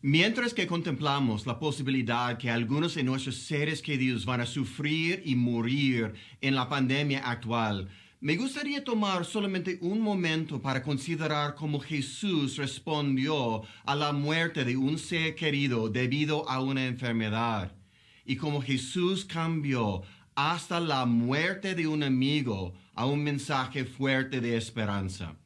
Mientras que contemplamos la posibilidad que algunos de nuestros seres queridos van a sufrir y morir en la pandemia actual, me gustaría tomar solamente un momento para considerar cómo Jesús respondió a la muerte de un ser querido debido a una enfermedad y cómo Jesús cambió hasta la muerte de un amigo a un mensaje fuerte de esperanza.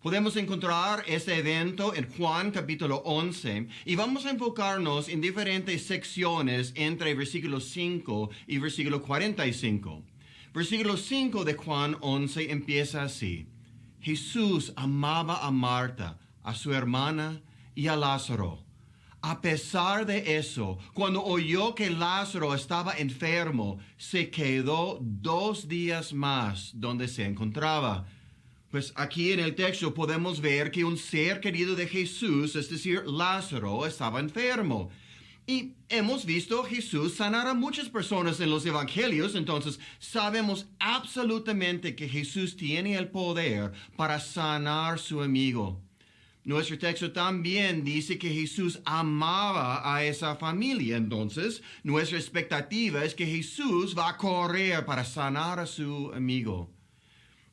Podemos encontrar este evento en Juan capítulo 11 y vamos a enfocarnos en diferentes secciones entre versículo 5 y versículo 45. Versículo 5 de Juan 11 empieza así. Jesús amaba a Marta, a su hermana y a Lázaro. A pesar de eso, cuando oyó que Lázaro estaba enfermo, se quedó 2 días más donde se encontraba. Pues aquí en el texto podemos ver que un ser querido de Jesús, es decir, Lázaro, estaba enfermo. Y hemos visto a Jesús sanar a muchas personas en los evangelios, entonces sabemos absolutamente que Jesús tiene el poder para sanar a su amigo. Nuestro texto también dice que Jesús amaba a esa familia, entonces nuestra expectativa es que Jesús va a correr para sanar a su amigo.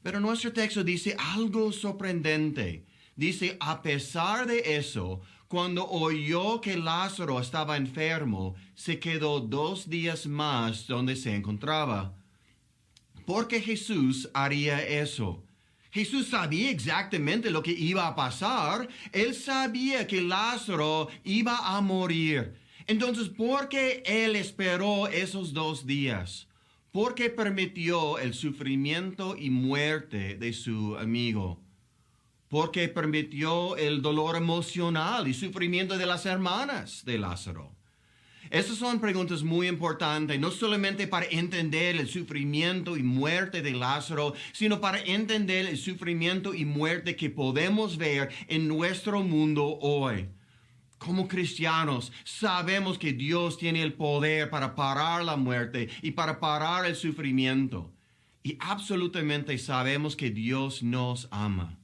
Pero nuestro texto dice algo sorprendente. Dice, a pesar de eso, cuando oyó que Lázaro estaba enfermo, se quedó 2 días más donde se encontraba. ¿Por qué Jesús haría eso? Jesús sabía exactamente lo que iba a pasar. Él sabía que Lázaro iba a morir. Entonces, ¿por qué Él esperó esos 2 días? Porque permitió el sufrimiento y muerte de su amigo. Porque permitió el dolor emocional y sufrimiento de las hermanas de Lázaro. Esas son preguntas muy importantes, no solamente para entender el sufrimiento y muerte de Lázaro, sino para entender el sufrimiento y muerte que podemos ver en nuestro mundo hoy. Como cristianos, sabemos que Dios tiene el poder para parar la muerte y para parar el sufrimiento. Y absolutamente sabemos que Dios nos ama.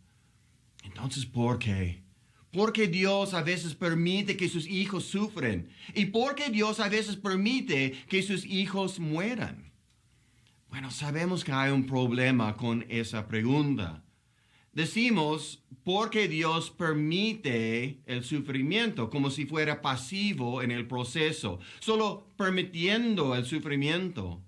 Entonces, ¿por qué? ¿Por qué Dios a veces permite que sus hijos sufren? ¿Y por qué Dios a veces permite que sus hijos mueran? Bueno, sabemos que hay un problema con esa pregunta. Decimos, porque Dios permite el sufrimiento, como si fuera pasivo en el proceso, solo permitiendo el sufrimiento.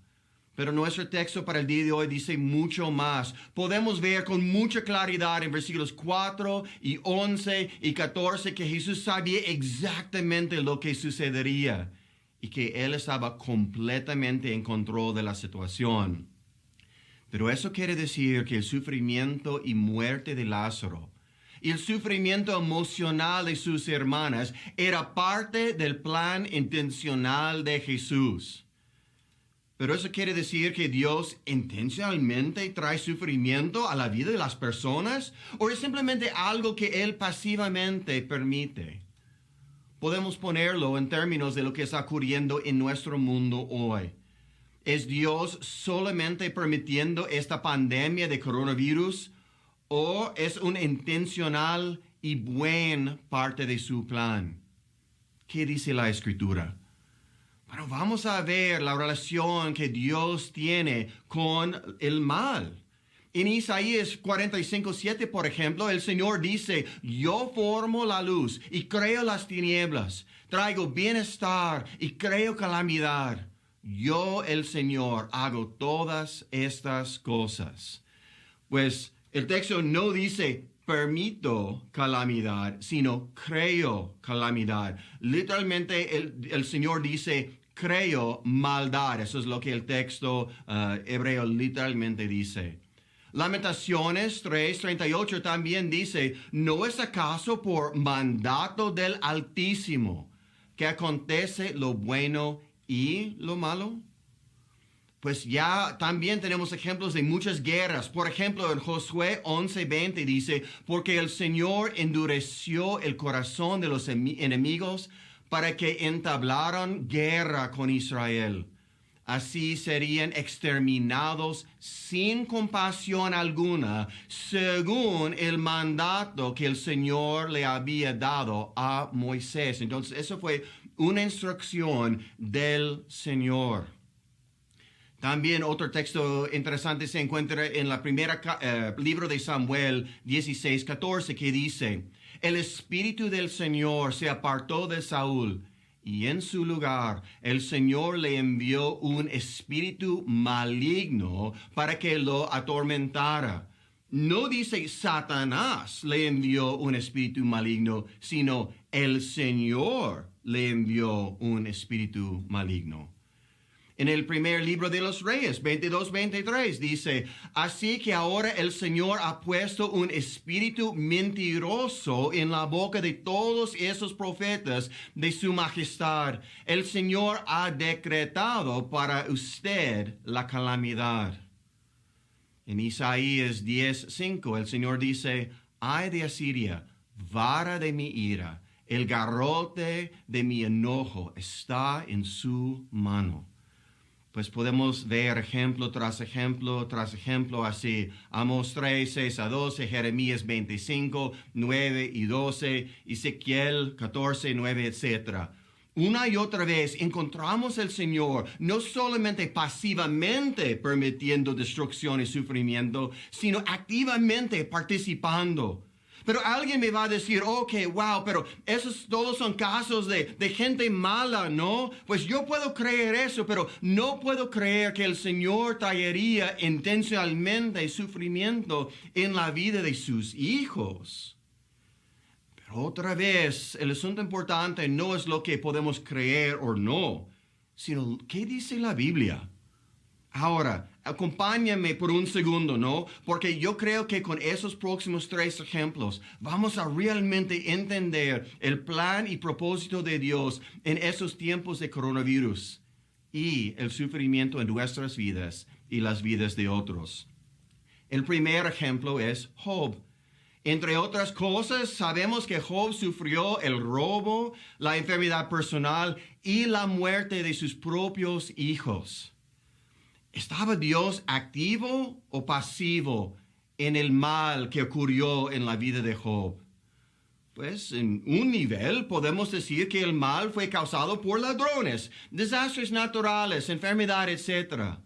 Pero nuestro texto para el día de hoy dice mucho más. Podemos ver con mucha claridad en versículos 4 y 11 y 14 que Jesús sabía exactamente lo que sucedería y que Él estaba completamente en control de la situación. Pero eso quiere decir que el sufrimiento y muerte de Lázaro y el sufrimiento emocional de sus hermanas era parte del plan intencional de Jesús. Pero eso quiere decir que Dios intencionalmente trae sufrimiento a la vida de las personas, ¿o es simplemente algo que Él pasivamente permite? Podemos ponerlo en términos de lo que está ocurriendo en nuestro mundo hoy. ¿Es Dios solamente permitiendo esta pandemia de coronavirus o es una intencional y buena parte de su plan? ¿Qué dice la Escritura? Bueno, vamos a ver la relación que Dios tiene con el mal. En Isaías 45:7, por ejemplo, el Señor dice, yo formo la luz y creo las tinieblas, traigo bienestar y creo calamidad. Yo, el Señor, hago todas estas cosas. Pues el texto no dice permito calamidad, sino creo calamidad. Literalmente el Señor dice creo maldad. Eso es lo que el texto hebreo literalmente dice. Lamentaciones 3:38 también dice, ¿no es acaso por mandato del Altísimo que acontece lo bueno y lo malo? Pues ya también tenemos ejemplos de muchas guerras. Por ejemplo, en Josué 11:20 dice, porque el Señor endureció el corazón de los enemigos para que entablaran guerra con Israel. Así serían exterminados sin compasión alguna, según el mandato que el Señor le había dado a Moisés. Entonces, eso fue una instrucción del Señor. También otro texto interesante se encuentra en la primera libro de Samuel 16:14, que dice: el Espíritu del Señor se apartó de Saúl, y en su lugar el Señor le envió un espíritu maligno para que lo atormentara. No dice Satanás le envió un espíritu maligno, sino el Señor le envió un espíritu maligno. En el primer libro de los Reyes, 22-23, dice: así que ahora el Señor ha puesto un espíritu mentiroso en la boca de todos esos profetas de su majestad. El Señor ha decretado para usted la calamidad. En Isaías 10:5, el Señor dice: ay de Asiria, vara de mi ira, el garrote de mi enojo está en su mano. Pues podemos ver ejemplo tras ejemplo tras ejemplo así. Amos 3, 6-12, Jeremías 25, 9 y 12, Ezequiel 14, 9, etc. Una y otra vez encontramos al Señor no solamente pasivamente permitiendo destrucción y sufrimiento, sino activamente participando. Pero alguien me va a decir: ok, wow, pero esos todos son casos de gente mala, ¿no? Pues yo puedo creer eso, pero no puedo creer que el Señor traería intencionalmente sufrimiento en la vida de sus hijos. Pero otra vez, el asunto importante no es lo que podemos creer o no, sino qué dice la Biblia. Ahora, acompáñame por un segundo, ¿no? Porque yo creo que con esos próximos 3 ejemplos vamos a realmente entender el plan y propósito de Dios en esos tiempos de coronavirus y el sufrimiento en nuestras vidas y las vidas de otros. El primer ejemplo es Job. Entre otras cosas, sabemos que Job sufrió el robo, la enfermedad personal y la muerte de sus propios hijos. ¿Estaba Dios activo o pasivo en el mal que ocurrió en la vida de Job? Pues en un nivel podemos decir que el mal fue causado por ladrones, desastres naturales, enfermedad, etc.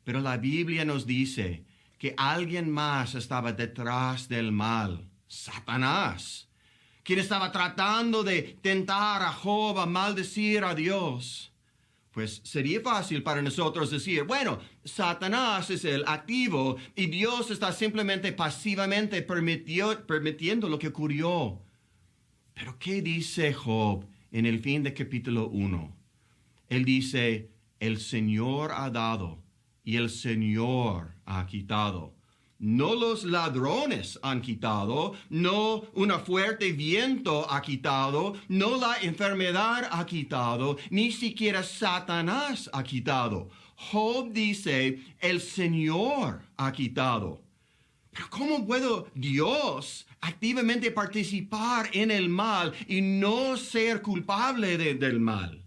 Pero la Biblia nos dice que alguien más estaba detrás del mal: Satanás, quien estaba tratando de tentar a Job a maldecir a Dios. Pues sería fácil para nosotros decir: bueno, Satanás es el activo y Dios está simplemente pasivamente permitiendo lo que ocurrió. Pero ¿qué dice Job en el fin de capítulo 1? Él dice: el Señor ha dado y el Señor ha quitado. No los ladrones han quitado, no un fuerte viento ha quitado, no la enfermedad ha quitado, ni siquiera Satanás ha quitado. Job dice: el Señor ha quitado. Pero ¿cómo puede Dios activamente participar en el mal y no ser culpable del mal?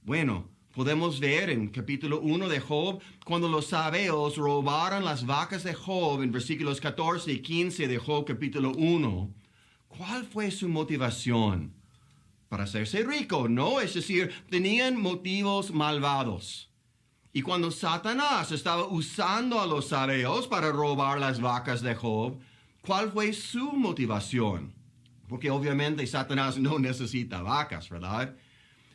Bueno, podemos ver en capítulo 1 de Job, cuando los sabeos robaron las vacas de Job, en versículos 14 y 15 de Job capítulo 1. ¿Cuál fue su motivación? Para hacerse rico, ¿no? Es decir, tenían motivos malvados. Y cuando Satanás estaba usando a los sabeos para robar las vacas de Job, ¿cuál fue su motivación? Porque obviamente Satanás no necesita vacas, ¿verdad?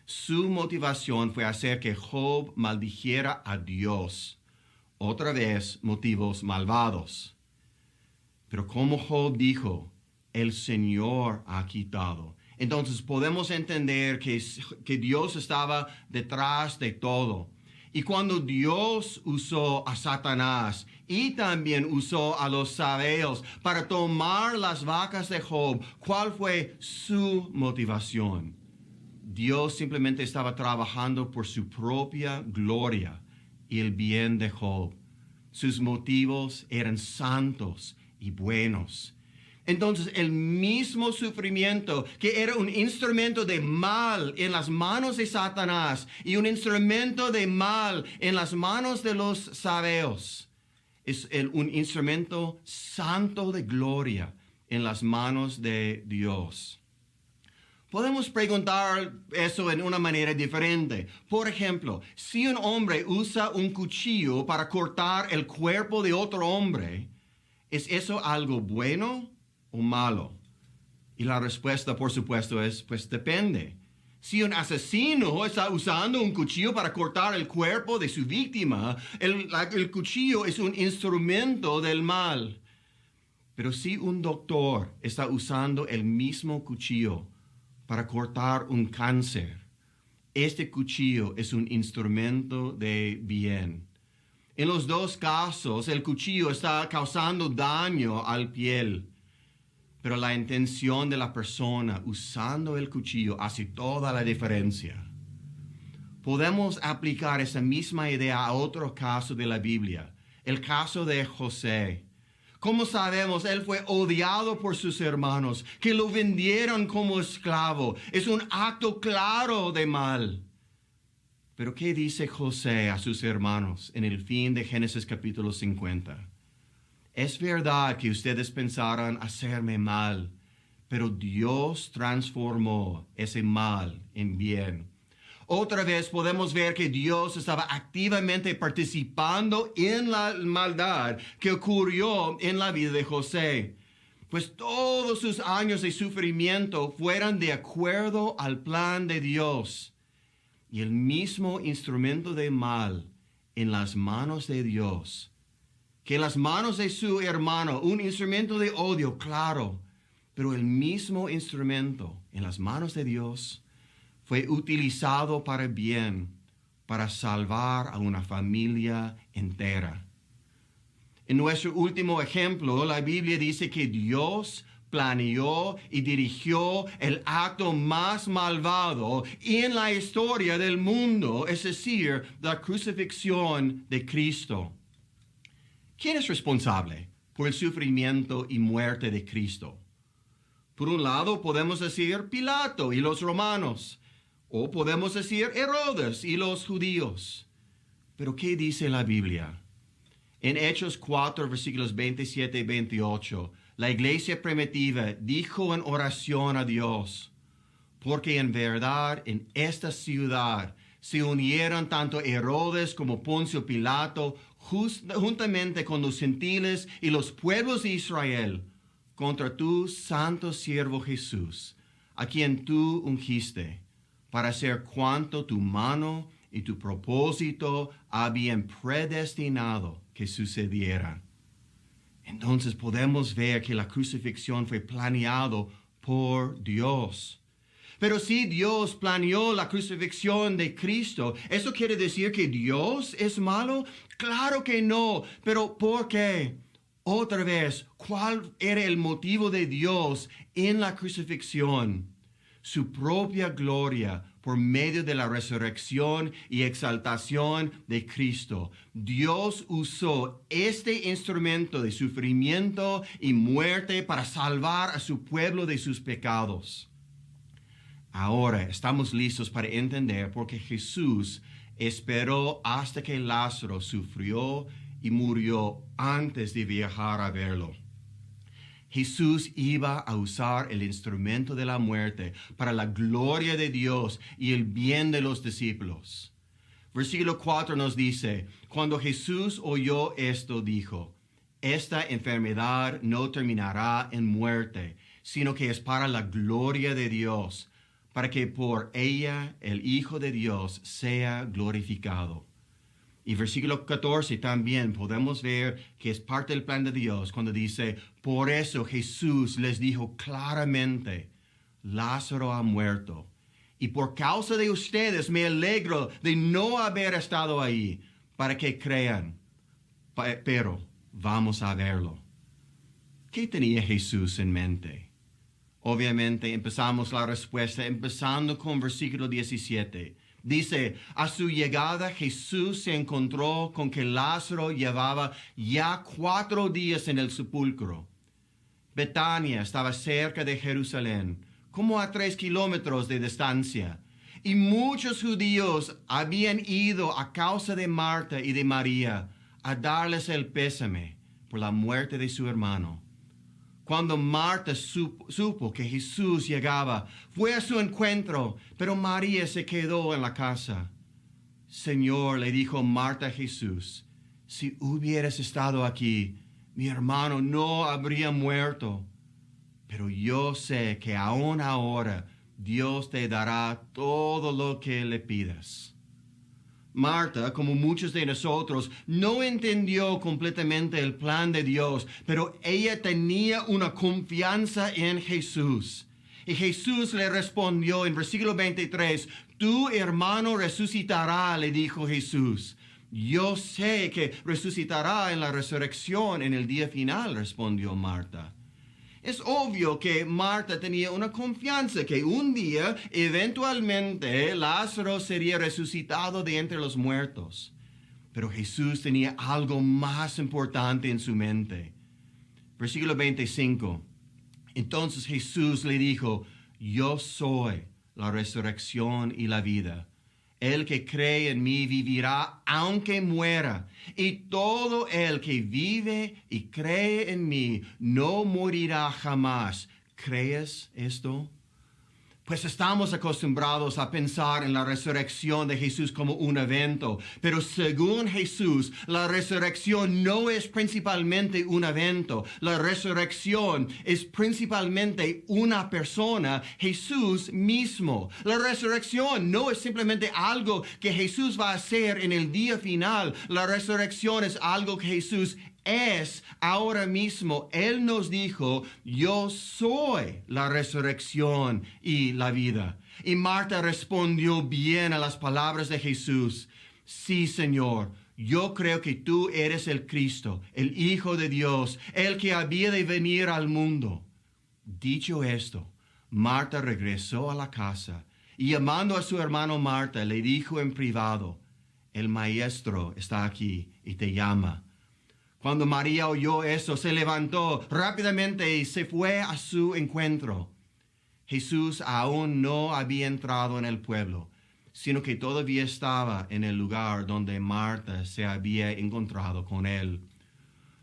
Su motivación fue hacer que Job maldijera a Dios. Otra vez, motivos malvados. Pero como Job dijo: el Señor ha quitado. Entonces podemos entender que Dios estaba detrás de todo. Y cuando Dios usó a Satanás y también usó a los sabeos para tomar las vacas de Job, ¿cuál fue su motivación? Dios simplemente estaba trabajando por su propia gloria y el bien de Job. Sus motivos eran santos y buenos. Entonces, el mismo sufrimiento que era un instrumento de mal en las manos de Satanás y un instrumento de mal en las manos de los sabeos, es un instrumento santo de gloria en las manos de Dios. Podemos preguntar eso en una manera diferente. Por ejemplo, si un hombre usa un cuchillo para cortar el cuerpo de otro hombre, ¿es eso algo bueno o malo? Y la respuesta, por supuesto, es, pues depende. Si un asesino está usando un cuchillo para cortar el cuerpo de su víctima, el cuchillo es un instrumento del mal. Pero si un doctor está usando el mismo cuchillo para cortar un cáncer, este cuchillo es un instrumento de bien. En los dos casos, el cuchillo está causando daño al piel, pero la intención de la persona usando el cuchillo hace toda la diferencia. Podemos aplicar esa misma idea a otro caso de la Biblia, el caso de José. Como sabemos, él fue odiado por sus hermanos, que lo vendieron como esclavo. Es un acto claro de mal. Pero ¿qué dice José a sus hermanos en el fin de Génesis capítulo 50? Es verdad que ustedes pensaron hacerme mal, pero Dios transformó ese mal en bien. Otra vez podemos ver que Dios estaba activamente participando en la maldad que ocurrió en la vida de José, pues todos sus años de sufrimiento fueron de acuerdo al plan de Dios. Y el mismo instrumento de mal en las manos de Dios, que en las manos de su hermano, un instrumento de odio, claro, pero el mismo instrumento en las manos de Dios fue utilizado para bien, para salvar a una familia entera. En nuestro último ejemplo, la Biblia dice que Dios planeó y dirigió el acto más malvado en la historia del mundo, es decir, la crucifixión de Cristo. ¿Quién es responsable por el sufrimiento y muerte de Cristo? Por un lado, podemos decir Pilato y los romanos, o podemos decir Herodes y los judíos. Pero ¿qué dice la Biblia? En Hechos 4, versículos 27 y 28, la iglesia primitiva dijo en oración a Dios, porque en verdad en esta ciudad se unieron tanto Herodes como Poncio Pilato, juntamente con los gentiles y los pueblos de Israel, contra tu santo siervo Jesús, a quien tú ungiste, para hacer cuanto tu mano y tu propósito habían predestinado que sucediera. Entonces podemos ver que la crucifixión fue planeado por Dios. Pero si Dios planeó la crucifixión de Cristo, ¿eso quiere decir que Dios es malo? Claro que no. ¿Pero por qué? Otra vez, ¿cuál era el motivo de Dios en la crucifixión? Su propia gloria por medio de la resurrección y exaltación de Cristo. Dios usó este instrumento de sufrimiento y muerte para salvar a su pueblo de sus pecados. Ahora estamos listos para entender por qué Jesús esperó hasta que Lázaro sufrió y murió antes de viajar a verlo. Jesús iba a usar el instrumento de la muerte para la gloria de Dios y el bien de los discípulos. Versículo 4 nos dice, cuando Jesús oyó esto, dijo, esta enfermedad no terminará en muerte, sino que es para la gloria de Dios, para que por ella el Hijo de Dios sea glorificado. Y versículo 14 también podemos ver que es parte del plan de Dios cuando dice, por eso Jesús les dijo claramente, Lázaro ha muerto. Y por causa de ustedes me alegro de no haber estado ahí para que crean. Pero vamos a verlo. ¿Qué tenía Jesús en mente? Obviamente empezamos la respuesta empezando con versículo 17. Dice, a su llegada Jesús se encontró con que Lázaro llevaba ya 4 días en el sepulcro. Betania estaba cerca de Jerusalén, como a 3 kilómetros de distancia, y muchos judíos habían ido a causa de Marta y de María a darles el pésame por la muerte de su hermano. Cuando Marta supo que Jesús llegaba, fue a su encuentro, pero María se quedó en la casa. Señor, le dijo Marta a Jesús, si hubieras estado aquí, mi hermano no habría muerto. Pero yo sé que aún ahora Dios te dará todo lo que le pidas. Marta, como muchos de nosotros, no entendió completamente el plan de Dios, pero ella tenía una confianza en Jesús. Y Jesús le respondió en versículo 23, tu hermano resucitará, le dijo Jesús. Yo sé que resucitará en la resurrección en el día final, respondió Marta. Es obvio que Marta tenía una confianza que un día, eventualmente, Lázaro sería resucitado de entre los muertos. Pero Jesús tenía algo más importante en su mente. Versículo 25. Entonces Jesús le dijo, yo soy la resurrección y la vida. El que cree en mí vivirá aunque muera, y todo el que vive y cree en mí no morirá jamás. ¿Crees esto? Pues estamos acostumbrados a pensar en la resurrección de Jesús como un evento, pero según Jesús, la resurrección no es principalmente un evento. La resurrección es principalmente una persona, Jesús mismo. La resurrección no es simplemente algo que Jesús va a hacer en el día final. La resurrección es algo que Jesús es ahora mismo. Él nos dijo, yo soy la resurrección y la vida. Y Marta respondió bien a las palabras de Jesús. Sí, Señor, yo creo que tú eres el Cristo, el Hijo de Dios, el que había de venir al mundo. Dicho esto, Marta regresó a la casa y llamando a su hermano Marta, le dijo en privado, el maestro está aquí y te llama. Cuando María oyó eso, se levantó rápidamente y se fue a su encuentro. Jesús aún no había entrado en el pueblo, sino que todavía estaba en el lugar donde Marta se había encontrado con él.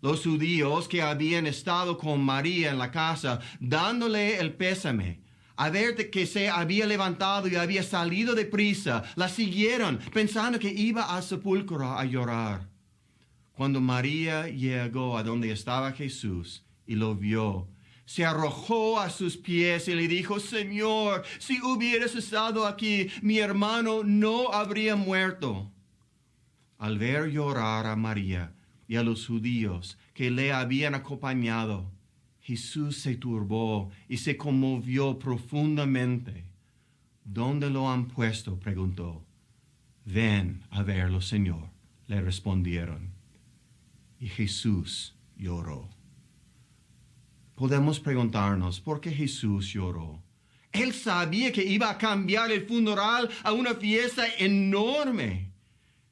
Los judíos que habían estado con María en la casa, dándole el pésame, a ver que se había levantado y había salido deprisa, la siguieron, pensando que iba al sepulcro a llorar. Cuando María llegó a donde estaba Jesús y lo vio, se arrojó a sus pies y le dijo, Señor, si hubieras estado aquí, mi hermano no habría muerto. Al ver llorar a María y a los judíos que le habían acompañado, Jesús se turbó y se conmovió profundamente. ¿Dónde lo han puesto?, preguntó. Ven a verlo, Señor, le respondieron. Y Jesús lloró. Podemos preguntarnos, ¿por qué Jesús lloró? Él sabía que iba a cambiar el funeral a una fiesta enorme.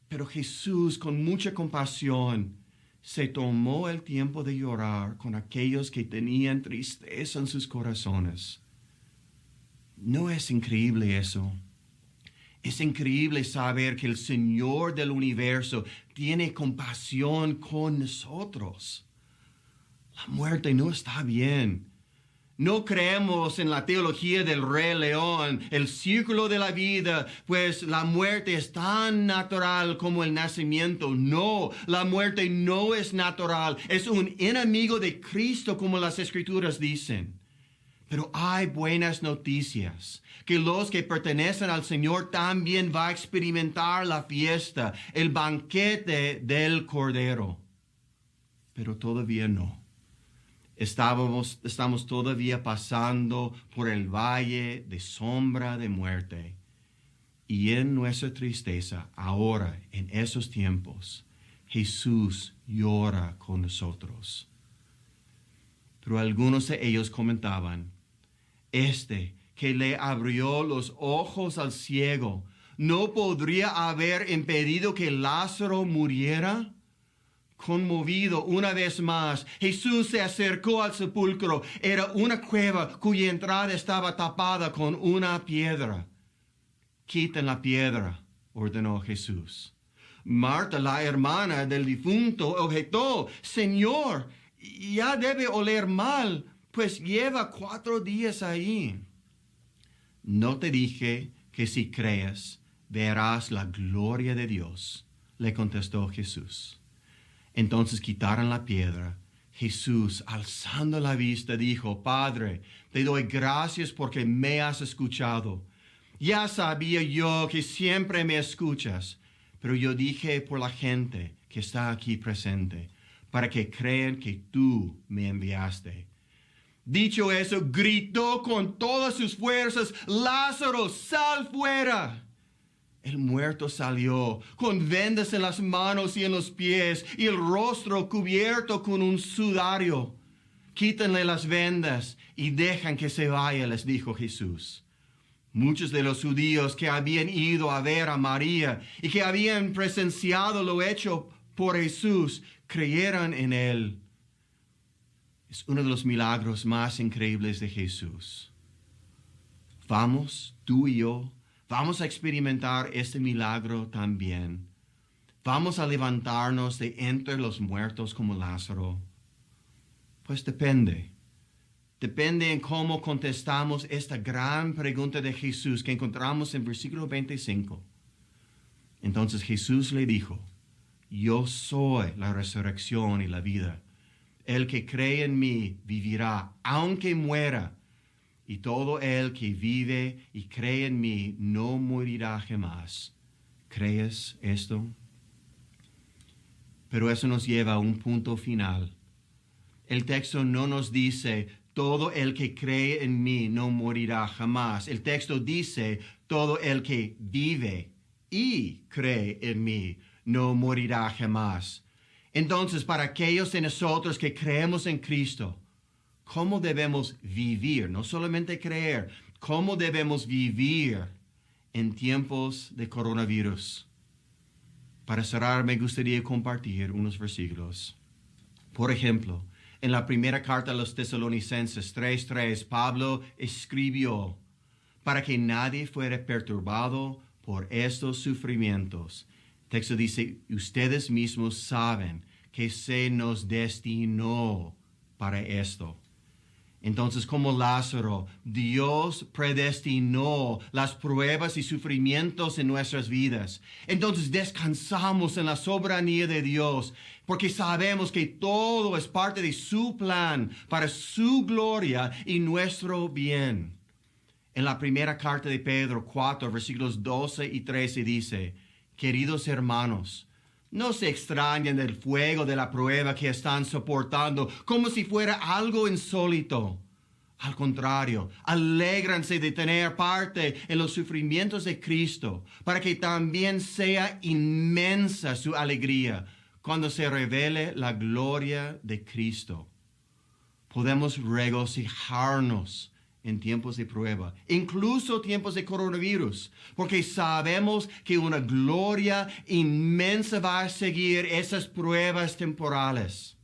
Pero Jesús, con mucha compasión, se tomó el tiempo de llorar con aquellos que tenían tristeza en sus corazones. ¿No es increíble eso? Es increíble saber que el Señor del universo tiene compasión con nosotros. La muerte no está bien. No creemos en la teología del Rey León, el círculo de la vida, pues la muerte es tan natural como el nacimiento. No, la muerte no es natural. Es un enemigo de Cristo, como las Escrituras dicen. Pero hay buenas noticias, que los que pertenecen al Señor también van a experimentar la fiesta, el banquete del Cordero. Pero todavía no. Estamos todavía pasando por el valle de sombra de muerte. Y en nuestra tristeza, ahora, en esos tiempos, Jesús llora con nosotros. Pero algunos de ellos comentaban, que le abrió los ojos al ciego, ¿no podría haber impedido que Lázaro muriera? Conmovido una vez más, Jesús se acercó al sepulcro. Era una cueva cuya entrada estaba tapada con una piedra. Quiten la piedra, ordenó Jesús. Marta, la hermana del difunto, objetó: Señor, ya debe oler mal, pues lleva 4 días ahí. ¿No te dije que si crees, verás la gloria de Dios?, le contestó Jesús. Entonces quitaron la piedra. Jesús, alzando la vista, dijo: Padre, te doy gracias porque me has escuchado. Ya sabía yo que siempre me escuchas, pero yo dije por la gente que está aquí presente, para que crean que tú me enviaste. Dicho eso, gritó con todas sus fuerzas: Lázaro, sal fuera. El muerto salió, con vendas en las manos y en los pies, y el rostro cubierto con un sudario. Quítenle las vendas y dejan que se vaya, les dijo Jesús. Muchos de los judíos que habían ido a ver a María y que habían presenciado lo hecho por Jesús, creyeron en él. Es uno de los milagros más increíbles de Jesús. Vamos, tú y yo, vamos a experimentar este milagro también. Vamos a levantarnos de entre los muertos como Lázaro. Pues depende. Depende en cómo contestamos esta gran pregunta de Jesús que encontramos en versículo 25. Entonces Jesús le dijo: Yo soy la resurrección y la vida. El que cree en mí vivirá, aunque muera. Y todo el que vive y cree en mí no morirá jamás. ¿Crees esto? Pero eso nos lleva a un punto final. El texto no nos dice: todo el que cree en mí no morirá jamás. El texto dice: todo el que vive y cree en mí no morirá jamás. Entonces, para aquellos de nosotros que creemos en Cristo, ¿cómo debemos vivir? No solamente creer, ¿cómo debemos vivir en tiempos de coronavirus? Para cerrar, me gustaría compartir unos versículos. Por ejemplo, en la primera carta a los Tesalonicenses 3:3, Pablo escribió: para que nadie fuera perturbado por estos sufrimientos. El texto dice: ustedes mismos saben que se nos destinó para esto. Entonces, como Lázaro, Dios predestinó las pruebas y sufrimientos en nuestras vidas. Entonces, descansamos en la soberanía de Dios, porque sabemos que todo es parte de su plan para su gloria y nuestro bien. En la primera carta de Pedro 4, versículos 12 y 13 dice: queridos hermanos, no se extrañen del fuego de la prueba que están soportando como si fuera algo insólito. Al contrario, alégranse de tener parte en los sufrimientos de Cristo, para que también sea inmensa su alegría cuando se revele la gloria de Cristo. Podemos regocijarnos en tiempos de prueba, incluso tiempos de coronavirus, porque sabemos que una gloria inmensa va a seguir esas pruebas temporales.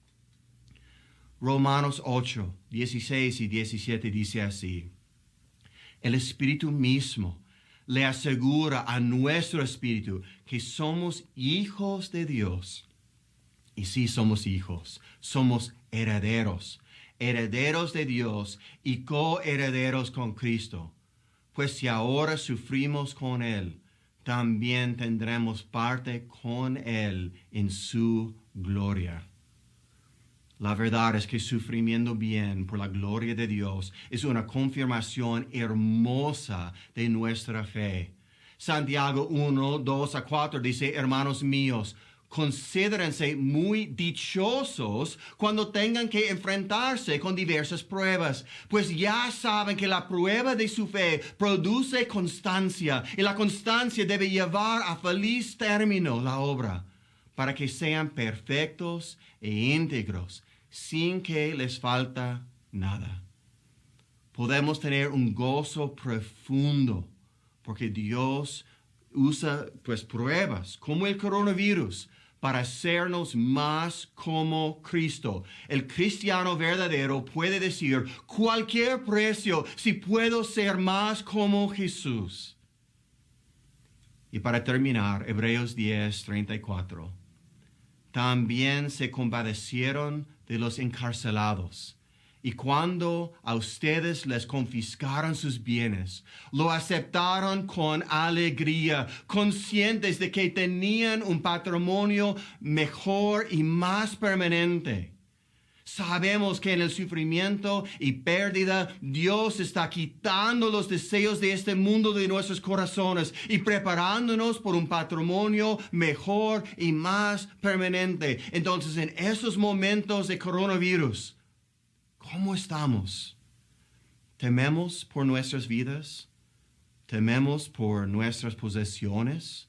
Romanos 8, 16 y 17 dice así: el Espíritu mismo le asegura a nuestro espíritu que somos hijos de Dios. Y si somos hijos, somos herederos, herederos de Dios y coherederos con Cristo. Pues si ahora sufrimos con Él, también tendremos parte con Él en su gloria. La verdad es que sufriendo bien por la gloria de Dios es una confirmación hermosa de nuestra fe. Santiago 1, 2 a 4 dice: hermanos míos, considérense muy dichosos cuando tengan que enfrentarse con diversas pruebas, pues ya saben que la prueba de su fe produce constancia, y la constancia debe llevar a feliz término la obra, para que sean perfectos e íntegros, sin que les falta nada. Podemos tener un gozo profundo, porque Dios usa pruebas como el coronavirus para hacernos más como Cristo. El cristiano verdadero puede decir, cualquier precio, si puedo ser más como Jesús. Y para terminar, Hebreos 10:34. También se compadecieron de los encarcelados. Y cuando a ustedes les confiscaron sus bienes, lo aceptaron con alegría, conscientes de que tenían un patrimonio mejor y más permanente. Sabemos que en el sufrimiento y pérdida, Dios está quitando los deseos de este mundo de nuestros corazones y preparándonos por un patrimonio mejor y más permanente. Entonces, en esos momentos de coronavirus, ¿cómo estamos? ¿Tememos por nuestras vidas? ¿Tememos por nuestras posesiones?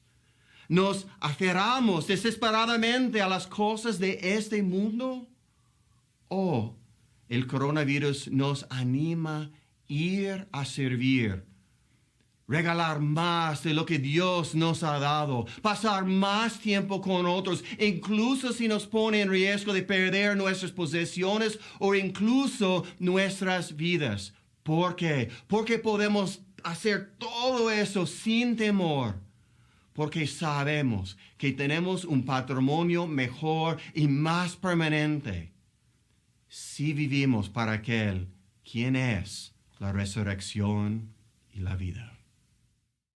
¿Nos aferramos desesperadamente a las cosas de este mundo? ¿O el coronavirus nos anima a ir a servir, regalar más de lo que Dios nos ha dado, pasar más tiempo con otros, incluso si nos pone en riesgo de perder nuestras posesiones o incluso nuestras vidas? ¿Por qué? Porque podemos hacer todo eso sin temor, porque sabemos que tenemos un patrimonio mejor y más permanente si vivimos para aquel quien es la resurrección y la vida.